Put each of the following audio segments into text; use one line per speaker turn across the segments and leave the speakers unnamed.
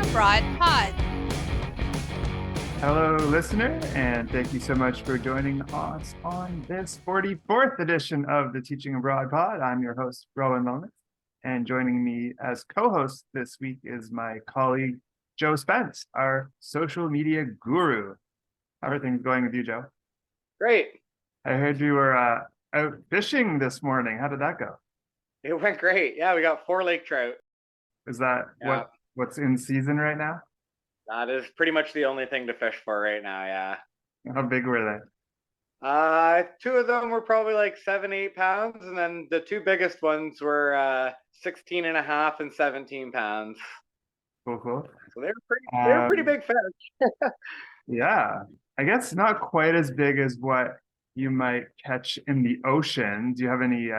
Abroad Pod.
Hello, listener, and thank you so much for joining us on this 44th edition of the Teaching Abroad Pod. I'm your host, Rowan Lomas, and joining me as co-host this week is my colleague, Joe Spence, our social media guru. How are things going with you, Joe?
Great.
I heard you were out fishing this morning. How did that go?
It went great. Yeah, we got 4 lake trout.
Is that
Yeah.
what's in season right now?
That is pretty much the only thing to fish for right now, yeah.
How big were they?
2 of them were probably like 7-8 pounds, and then the 2 biggest ones were 16 and a half and 17 pounds.
Cool.
So they were pretty big fish.
Yeah, I guess not quite as big as what you might catch in the ocean. Do you have any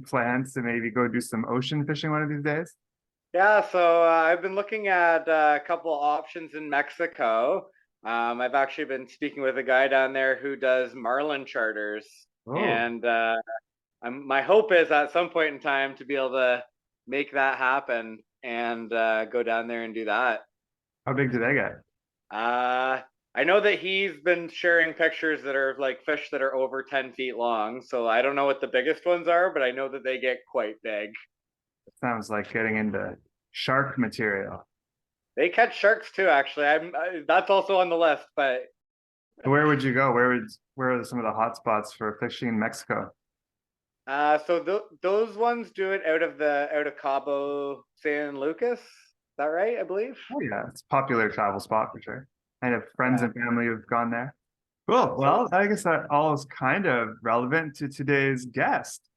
plans to maybe go do some ocean fishing one of these days?
Yeah, so I've been looking at a couple options in Mexico. I've actually been speaking with a guy down there who does marlin charters.
Oh.
And my hope is at some point in time to be able to make that happen and go down there and do that.
How big do they get?
I know that he's been sharing pictures that are like fish that are over 10 feet long. So I don't know what the biggest ones are, but I know that they get quite big.
It sounds like getting into shark material.
They catch sharks too, actually. That's also on the list, but
Where would you go? Where are some of the hot spots for fishing in Mexico?
those ones do it out of Cabo San Lucas. Is that right? I believe.
Oh yeah, it's a popular travel spot for sure. I have friends and family who've gone there. Cool. Well, I guess that all is kind of relevant to today's guest.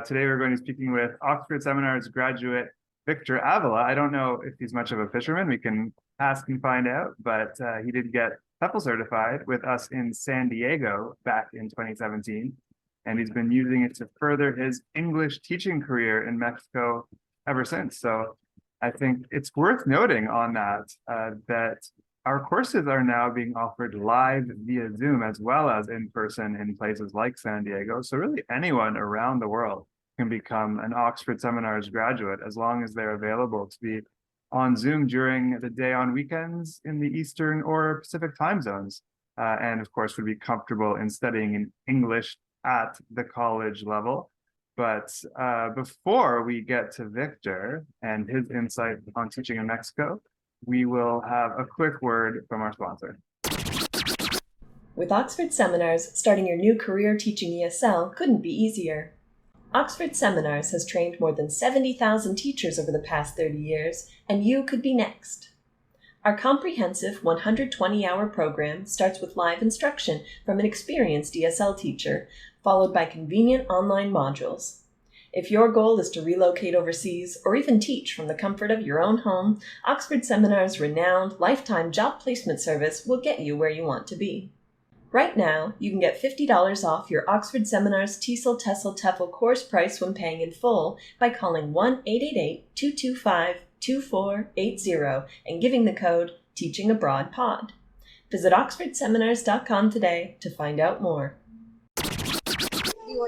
Today we're going to be speaking with Oxford Seminars graduate Victor Avila. I don't know if he's much of a fisherman. We can ask and find out, but he did get TEFL certified with us in San Diego back in 2017, and he's been using it to further his English teaching career in Mexico ever since. So I think it's worth noting on that that our courses are now being offered live via Zoom as well as in person in places like San Diego. So really anyone around the world can become an Oxford Seminars graduate as long as they're available to be on Zoom during the day on weekends in the Eastern or Pacific time zones. And of course, would be comfortable in studying in English at the college level. But before we get to Victor and his insight on teaching in Mexico, we will have a quick word from our sponsor.
With Oxford Seminars, starting your new career teaching ESL couldn't be easier. Oxford Seminars has trained more than 70,000 teachers over the past 30 years, and you could be next. Our comprehensive 120-hour program starts with live instruction from an experienced ESL teacher, followed by convenient online modules. If your goal is to relocate overseas or even teach from the comfort of your own home, Oxford Seminars' renowned lifetime job placement service will get you where you want to be. Right now, you can get $50 off your Oxford Seminars TEFL course price when paying in full by calling 1-888-225-2480 and giving the code TEACHINGABROADPOD. Visit oxfordseminars.com today to find out more.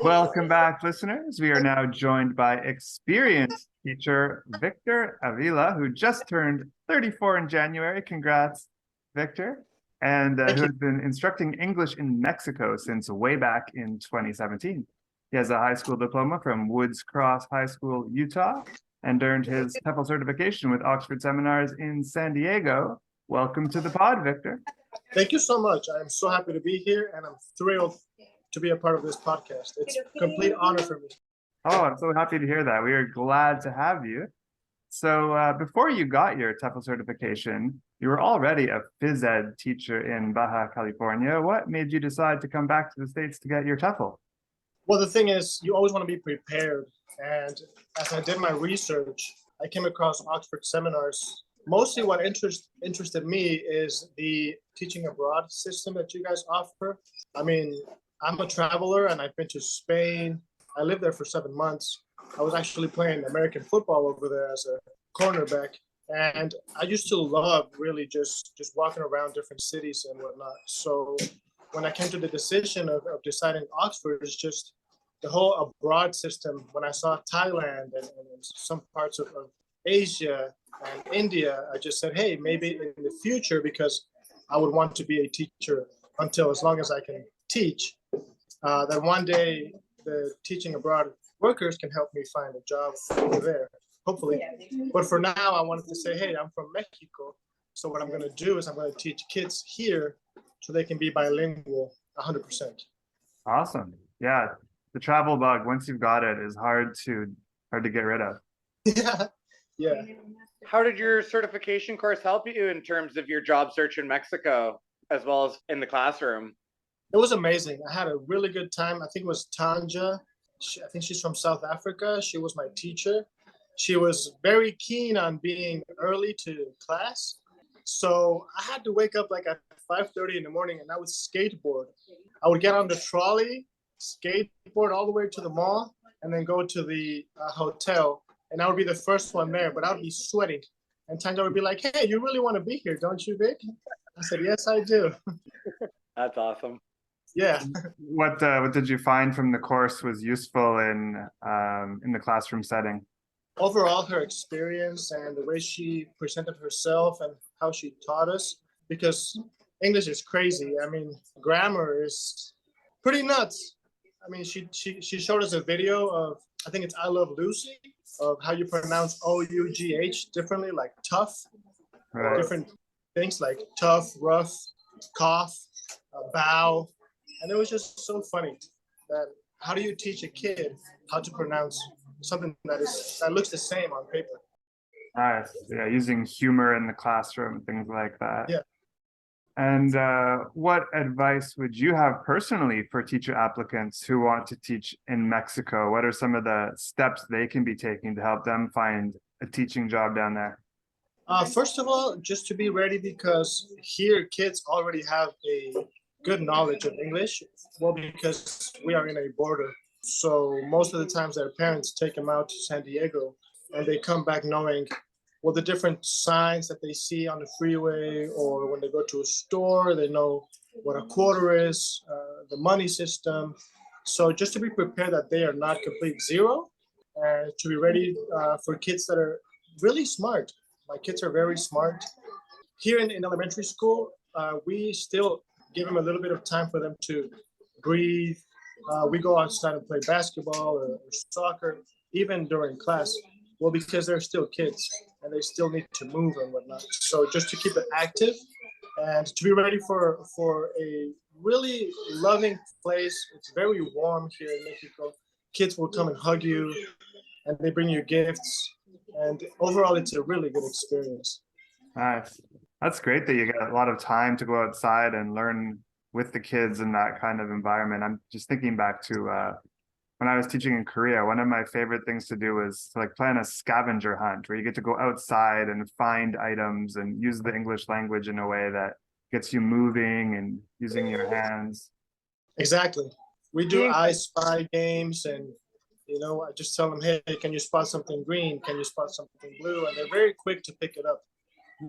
Welcome back, listeners. We are now joined by experienced teacher Victor Avila, who just turned 34 in January. Congrats, Victor. And who has been instructing English in Mexico since way back in 2017. He has a high school diploma from Woods Cross High School, Utah, and earned his TEFL certification with Oxford Seminars in San Diego. Welcome to the pod, Victor.
Thank you so much. I'm so happy to be here, and I'm thrilled to be a part of this podcast. It's a complete honor for me.
Oh, I'm so happy to hear that. We are glad to have you. So before you got your TEFL certification, you were already a phys ed teacher in Baja California. What made you decide to come back to the States to get your TEFL?
Well, the thing is, you always want to be prepared. And as I did my research, I came across Oxford Seminars. Mostly what interested me is the teaching abroad system that you guys offer. I mean, I'm a traveler and I've been to Spain. I lived there for 7 months. I was actually playing American football over there as a cornerback. And I used to love really just walking around different cities and whatnot. So when I came to the decision of deciding Oxford, it's just the whole abroad system. When I saw Thailand and some parts of Asia and India, I just said, hey, maybe in the future, because I would want to be a teacher until as long as I can teach, that one day the teaching abroad workers can help me find a job over there, hopefully. But for now, I wanted to say, hey, I'm from Mexico. So what I'm going to do is I'm going to teach kids here so they can be bilingual 100%.
Awesome. Yeah. The travel bug, once you've got it, is hard to get rid of.
Yeah. Yeah.
How did your certification course help you in terms of your job search in Mexico, as well as in the classroom?
It was amazing. I had a really good time. I think it was Tanja. I think she's from South Africa. She was my teacher. She was very keen on being early to class. So I had to wake up like at 5:30 in the morning, and I would skateboard. I would get on the trolley, skateboard all the way to the mall, and then go to the hotel. And I would be the first one there, but I would be sweating. And Tanja would be like, hey, you really want to be here, don't you, Vic? I said, yes, I do.
That's awesome.
Yeah.
What did you find from the course was useful in the classroom setting?
Overall, her experience and the way she presented herself and how she taught us, because English is crazy. I mean, grammar is pretty nuts. I mean, she showed us a video of, I think it's I Love Lucy, of how you pronounce O-U-G-H differently, like tough,
Right.
different things like tough, rough, cough, bow. And it was just so funny that how do you teach a kid how to pronounce something that looks the same on paper?
Nice. Yeah, using humor in the classroom, things like that.
Yeah.
And what advice would you have personally for teacher applicants who want to teach in Mexico? What are some of the steps they can be taking to help them find a teaching job down there?
First of all, just to be ready, because here kids already have a good knowledge of English. Well, because we are in a border. So most of the times their parents take them out to San Diego, and they come back knowing, well, the different signs that they see on the freeway, or when they go to a store, they know what a quarter is, the money system. So just to be prepared that they are not complete zero, and to be ready for kids that are really smart. My kids are very smart. Here in elementary school, we still give them a little bit of time for them to breathe. We go outside and play basketball or soccer, even during class. Well, because they're still kids and they still need to move and whatnot. So just to keep it active and to be ready for a really loving place. It's very warm here in Mexico. Kids will come and hug you, and they bring you gifts. And overall, it's a really good experience.
Nice. That's great that you get a lot of time to go outside and learn with the kids in that kind of environment. I'm just thinking back to when I was teaching in Korea, one of my favorite things to do was to like plan a scavenger hunt where you get to go outside and find items and use the English language in a way that gets you moving and using your hands.
Exactly. We do I Spy games, and I just tell them, hey, can you spot something green? Can you spot something blue? And they're very quick to pick it up.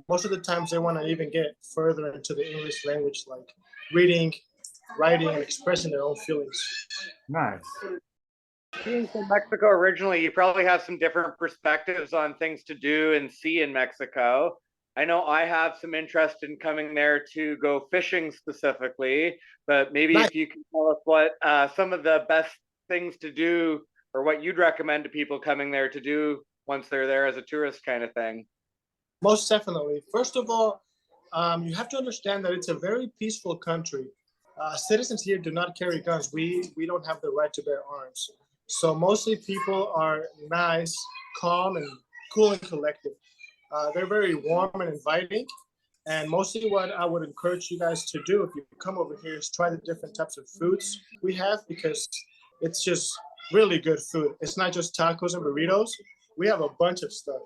Most of the times they want to even get further into the English language, like reading, writing, and expressing their own feelings.
Nice.
Being from Mexico originally, you probably have some different perspectives on things to do and see in Mexico. I know I have some interest in coming there to go fishing specifically, but maybe if you can tell us what some of the best things to do, or what you'd recommend to people coming there to do once they're there as a tourist kind of thing.
Most definitely. First of all, you have to understand that it's a very peaceful country. Citizens here do not carry guns. We don't have the right to bear arms. So mostly people are nice, calm, and cool and collected. They're very warm and inviting. And mostly what I would encourage you guys to do if you come over here is try the different types of foods we have, because it's just really good food. It's not just tacos and burritos. We have a bunch of stuff.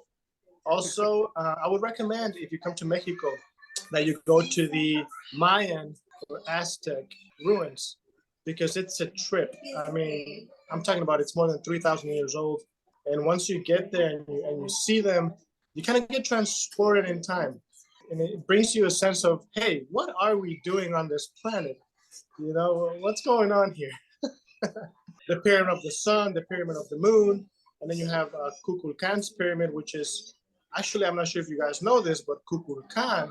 Also, I would recommend if you come to Mexico that you go to the Mayan or Aztec ruins, because it's a trip. I mean, I'm talking about it's more than 3,000 years old. And once you get there and you see them, you kind of get transported in time. And it brings you a sense of, hey, what are we doing on this planet? What's going on here? The pyramid of the sun, the pyramid of the moon, and then you have Kukulkan's pyramid, which is Actually, I'm not sure if you guys know this, but Kukulkan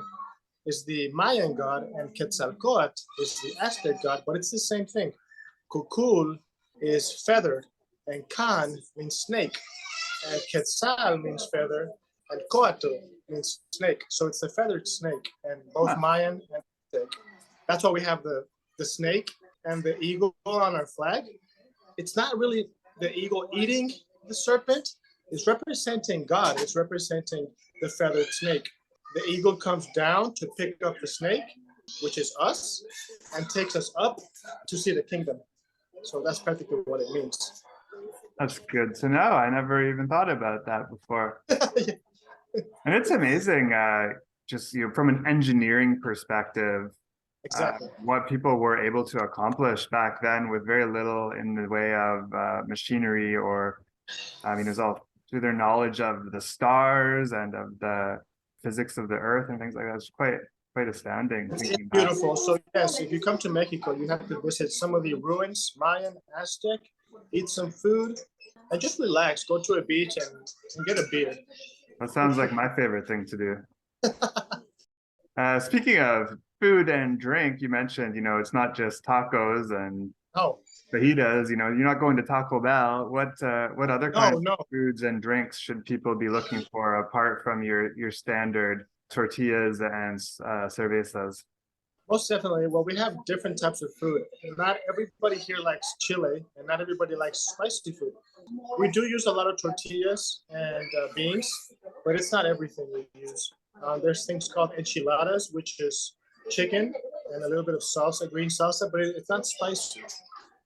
is the Mayan god and Quetzalcoatl is the Aztec god, but it's the same thing. Kukul is feathered and Kan means snake, and Quetzal means feather, and Coatl means snake. So it's the feathered snake, and both Mayan and Aztec. That's why we have the snake and the eagle on our flag. It's not really the eagle eating the serpent. It's representing God. It's representing the feathered snake. The eagle comes down to pick up the snake, which is us, and takes us up to see the kingdom. So that's practically what it means.
That's good to know. I never even thought about that before. And it's amazing, just from an engineering perspective,
Exactly.
what people were able to accomplish back then with very little in the way of machinery, or it was all through their knowledge of the stars and of the physics of the earth and things like that. It's quite astounding.
It's beautiful. So yes, if you come to Mexico, you have to visit some of the ruins, Mayan, Aztec, eat some food, and just relax. Go to a beach and get a beer.
That sounds like my favorite thing to do. Speaking of food and drink, you mentioned, it's not just tacos and fajitas. You're not going to Taco Bell. What other kinds of foods and drinks should people be looking for apart from your standard tortillas and cervezas?
Most definitely. Well, we have different types of food. Not everybody here likes chili, and not everybody likes spicy food. We do use a lot of tortillas and beans, but it's not everything we use. There's things called enchiladas, which is chicken and a little bit of salsa, green salsa, but it's not spicy.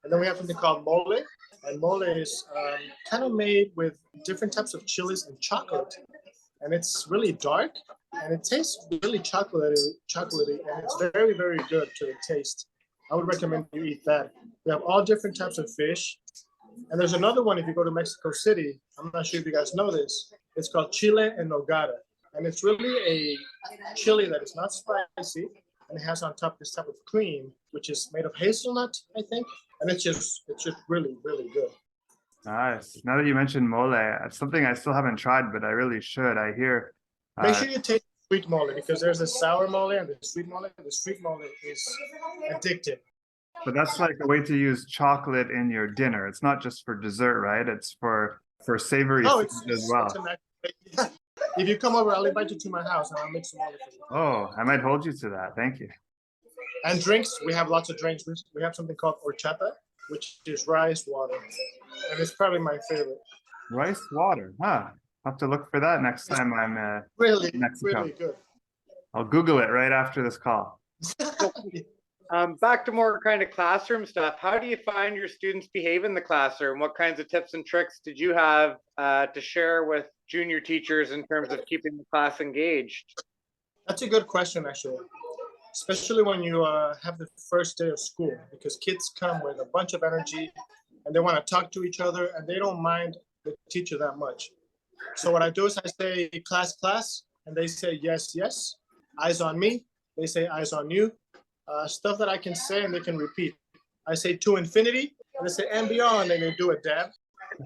And then we have something called mole, and mole is kind of made with different types of chilies and chocolate. And it's really dark, and it tastes really chocolatey, and it's very, very good to the taste. I would recommend you eat that. We have all different types of fish. And there's another one if you go to Mexico City. I'm not sure if you guys know this. It's called chile en nogada. And it's really a chili that is not spicy, and it has on top this type of cream, which is made of hazelnut, I think. And it's just really, really good.
Nice. Now that you mentioned mole, it's something I still haven't tried, but I really should. I hear.
Make sure you taste sweet mole, because there's a sour mole and the sweet mole. The sweet mole is addictive.
But that's like a way to use chocolate in your dinner. It's not just for dessert, right? It's for savory foods as well.
If you come over, I'll invite you to my house and I'll make some mole for you.
Oh, I might hold you to that. Thank you.
And drinks, we have lots of drinks. We have something called horchata, which is rice water, and it's probably my favorite.
Rice water, huh? I'll have to look for that next time I'm
really,
in Mexico.
Really good.
I'll Google it right after this call.
Back to more kind of classroom stuff. How do you find your students behave in the classroom? What kinds of tips and tricks did you have to share with junior teachers in terms of keeping the class engaged?
That's a good question, actually. Especially when you have the first day of school, because kids come with a bunch of energy and they want to talk to each other and they don't mind the teacher that much. So what I do is I say, class, class, and they say, yes, yes, eyes on me. They say, eyes on you. Stuff that I can say and they can repeat. I say to infinity, and they say and beyond, and they do a dab.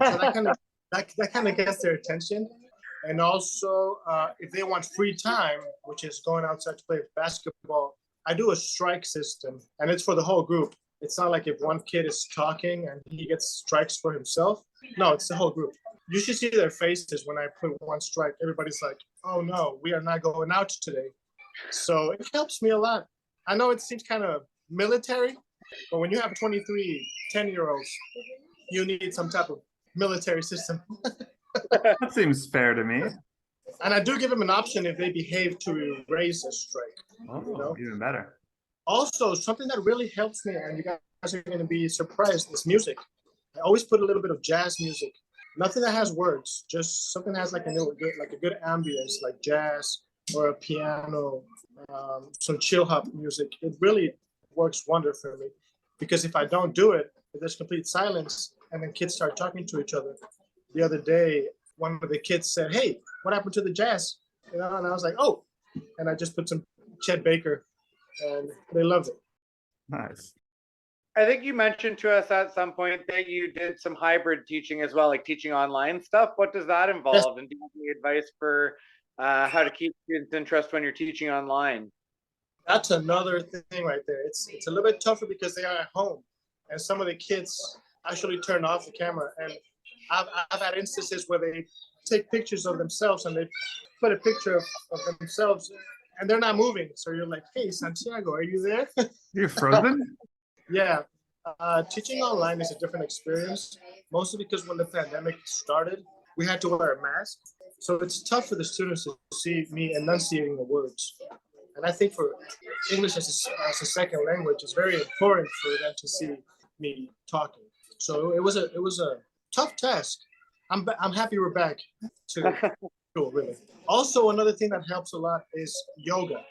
So that kind of gets their attention. And also, if they want free time, which is going outside to play basketball, I do a strike system, and it's for the whole group. It's not like if one kid is talking and he gets strikes for himself. No, it's the whole group. You should see their faces when I put one strike. Everybody's like, oh no, we are not going out today. So it helps me a lot. I know it seems kind of military, but when you have 23 10-year-olds, you need some type of military system.
That seems fair to me.
And I do give them an option if they behave to raise a strike.
Oh, even better.
Also, something that really helps me, and you guys are going to be surprised, is music. I always put a little bit of jazz music. Nothing that has words, just something that has like a good ambience, like jazz or a piano, some chill hop music. It really works wonder for me, because if I don't do it, if there's complete silence and then kids start talking to each other. The other day, one of the kids said, hey, what happened to the jazz? And I was like, oh, and I just put some Chet Baker, and they loved it.
Nice.
I think you mentioned to us at some point that you did some hybrid teaching as well, like teaching online stuff. What does that involve? Yes. And do you have any advice for how to keep students' interest when you're teaching online?
That's another thing right there. It's a little bit tougher because they are at home, and some of the kids actually turn off the camera. And I've had instances where they take pictures of themselves and they put a picture of themselves, and they're not moving. So you're like, "Hey, Santiago, are you there?"
You're frozen?
Yeah. Teaching online is a different experience, mostly because when the pandemic started, we had to wear a mask. So it's tough for the students to see me enunciating the words. And I think for English as a second language, it's very important for them to see me talking. So it was a tough task. I'm happy we're back to school, really. Also, another thing that helps a lot is yoga.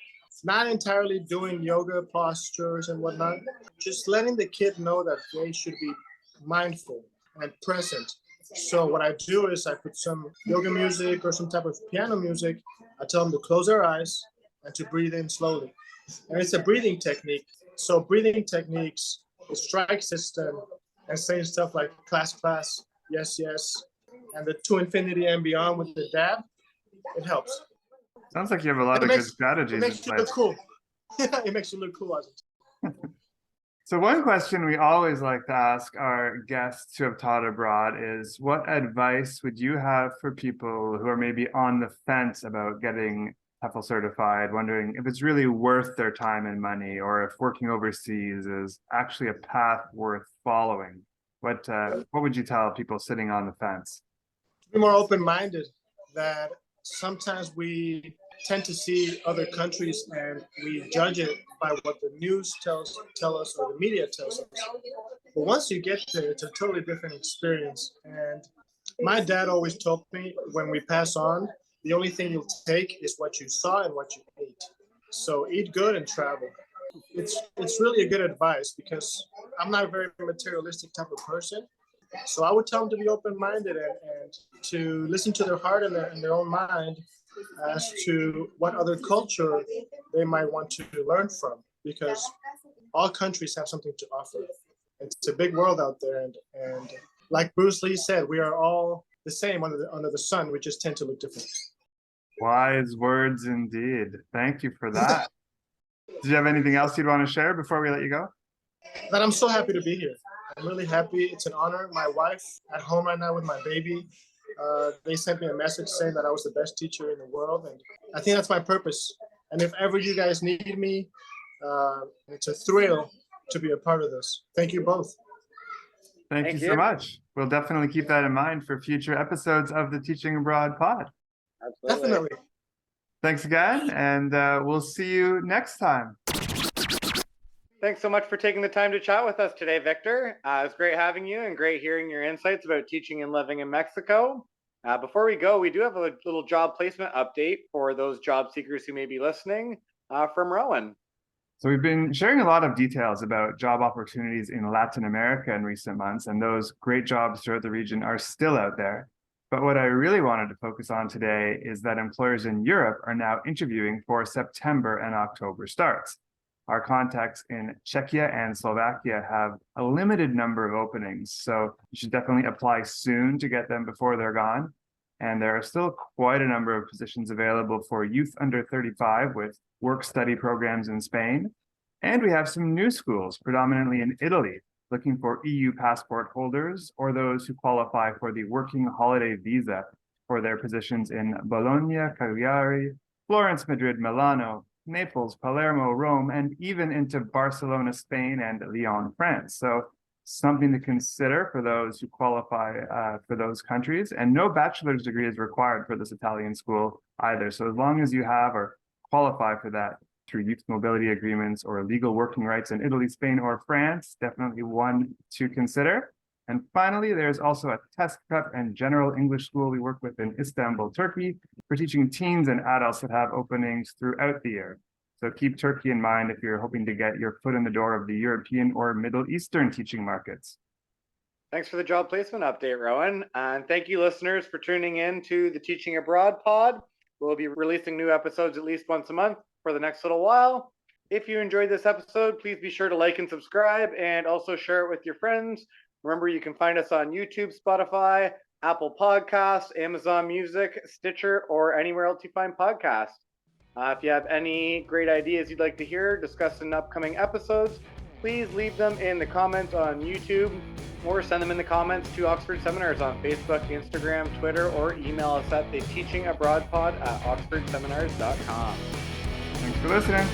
Not entirely doing yoga postures and whatnot, just letting the kid know that they should be mindful and present. So what I do is I put some yoga music or some type of piano music. I tell them to close their eyes and to breathe in slowly. And it's a breathing technique. So breathing techniques, the strike system, and saying stuff like class, class, yes, yes, and the to infinity and beyond with the dab, it helps.
Sounds like you have a lot
It
of good
makes, it
strategies in
makes you look
place.
cool. It makes you look cool.
So one question we always like to ask our guests who have taught abroad is, what advice would you have for people who are maybe on the fence about getting TEFL certified, wondering if it's really worth their time and money, or if working overseas is actually a path worth following? What would you tell people sitting on the fence?
To be more open-minded, that sometimes we tend to see other countries and we judge it by what the news tell us or the media tells us. But once you get there, it's a totally different experience. And my dad always told me, when we pass on, the only thing you'll take is what you saw and what you ate. So eat good and travel. It's really a good advice because I'm not a very materialistic type of person. So I would tell them to be open-minded and to listen to their heart and their own mind as to what other culture they might want to learn from, because all countries have something to offer. It's a big world out there, and like Bruce Lee said, we are all the same under the sun. We just tend to look different.
Wise words indeed. Thank you for that. Do you have anything else you'd want to share before we let you go?
That I'm so happy to be here. I'm really happy. It's an honor. My wife at home right now with my baby. They sent me a message saying that I was the best teacher in the world, and I think that's my purpose. And if ever you guys need me, it's a thrill to be a part of this. Thank you both.
Thank you so much. We'll definitely keep that in mind for future episodes of the Teaching Abroad pod.
Absolutely.
Definitely.
Thanks again, and we'll see you next time.
Thanks so much for taking the time to chat with us today, Victor. It was great having you and great hearing your insights about teaching and living in Mexico. Before we go, we do have a little job placement update for those job seekers who may be listening from Rowan.
So we've been sharing a lot of details about job opportunities in Latin America in recent months, and those great jobs throughout the region are still out there. But what I really wanted to focus on today is that employers in Europe are now interviewing for September and October starts. Our contacts in Czechia and Slovakia have a limited number of openings, so you should definitely apply soon to get them before they're gone. And there are still quite a number of positions available for youth under 35 with work-study programs in Spain. And we have some new schools, predominantly in Italy, looking for EU passport holders or those who qualify for the working holiday visa for their positions in Bologna, Cagliari, Florence, Madrid, Milano, Naples, Palermo, Rome, and even into Barcelona, Spain, and Lyon, France. So something to consider for those who qualify for those countries. And no bachelor's degree is required for this Italian school either. So as long as you have or qualify for that through youth mobility agreements or legal working rights in Italy, Spain, or France, definitely one to consider. And finally, there's also a test prep and general English school we work with in Istanbul, Turkey, for teaching teens and adults that have openings throughout the year. So keep Turkey in mind if you're hoping to get your foot in the door of the European or Middle Eastern teaching markets.
Thanks for the job placement update, Rowan. And thank you, listeners, for tuning in to the Teaching Abroad pod. We'll be releasing new episodes at least once a month for the next little while. If you enjoyed this episode, please be sure to like and subscribe and also share it with your friends. Remember, you can find us on YouTube, Spotify, Apple Podcasts, Amazon Music, Stitcher, or anywhere else you find podcasts. If you have any great ideas you'd like to hear discussed in upcoming episodes, please leave them in the comments on YouTube or send them in the comments to Oxford Seminars on Facebook, Instagram, Twitter, or email us at theteachingabroadpod@oxfordseminars.com.
Thanks for listening.